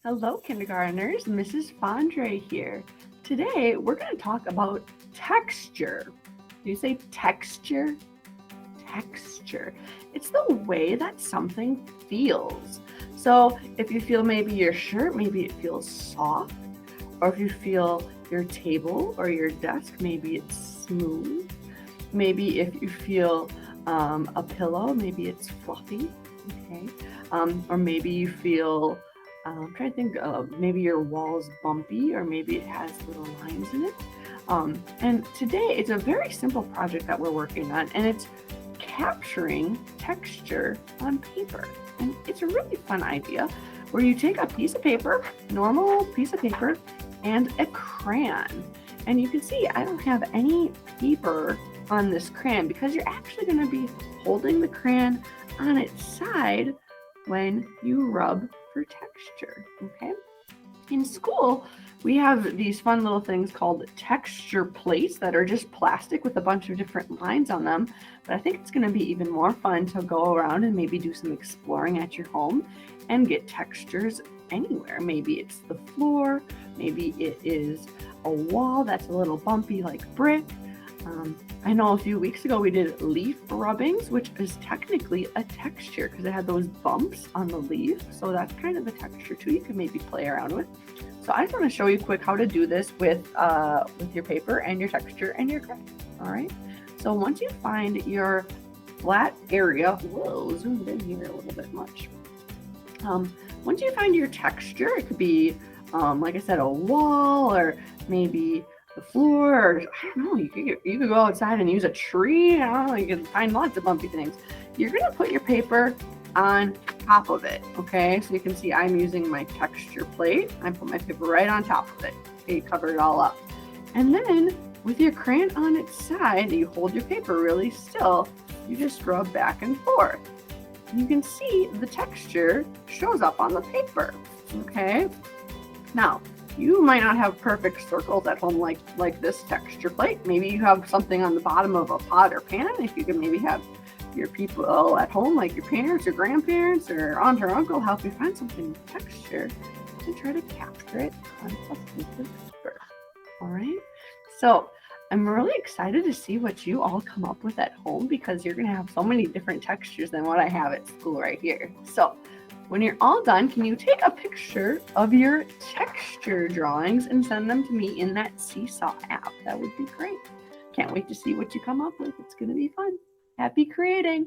Hello, kindergartners. Mrs. Fondre here. Today, we're going to talk about texture. Do you say texture? Texture. It's the way that something feels. So, if you feel maybe your shirt, maybe it feels soft. Or if you feel your table or your desk, maybe it's smooth. Maybe if you feel a pillow, maybe it's fluffy. Okay. Or maybe you feel I'm trying to think, maybe your wall's bumpy or maybe it has little lines in it. And today it's a very simple project that we're working on, and it's capturing texture on paper. And it's a really fun idea where you take a piece of paper, normal piece of paper, and a crayon. And you can see I don't have any paper on this crayon because you're actually going to be holding the crayon on its side when you rub for texture, okay? In school, we have these fun little things called texture plates that are just plastic with a bunch of different lines on them. But I think it's going to be even more fun to go around and maybe do some exploring at your home and get textures anywhere. Maybe it's the floor, maybe it is a wall that's a little bumpy like brick. I know a few weeks ago we did leaf rubbings, which is technically a texture because it had those bumps on the leaf. So that's kind of a texture too you can maybe play around with. So I just want to show you quick how to do this with your paper and your texture and your crayon. All right. So once you find your flat area, whoa, zoomed in here a little bit much. Once you find your texture, it could be, like I said, a wall or maybe the floor, or I don't know, you could go outside and use a tree. I don't know, you can find lots of bumpy things. You're gonna put your paper on top of it, okay? So you can see I'm using my texture plate. I put my paper right on top of it. Okay, cover it all up. And then with your crayon on its side, you hold your paper really still. You just rub back and forth. And you can see the texture shows up on the paper, okay? Now, you might not have perfect circles at home like this texture plate. Maybe you have something on the bottom of a pot or pan. If you can maybe have your people at home, like your parents or grandparents or aunt or uncle, help you find something with texture and try to capture it on a piece of paper. All right. So I'm really excited to see what you all come up with at home because you're going to have so many different textures than what I have at school right here. So when you're all done, can you take a picture of your texture drawings and send them to me in that Seesaw app? That would be great. Can't wait to see what you come up with. It's going to be fun. Happy creating.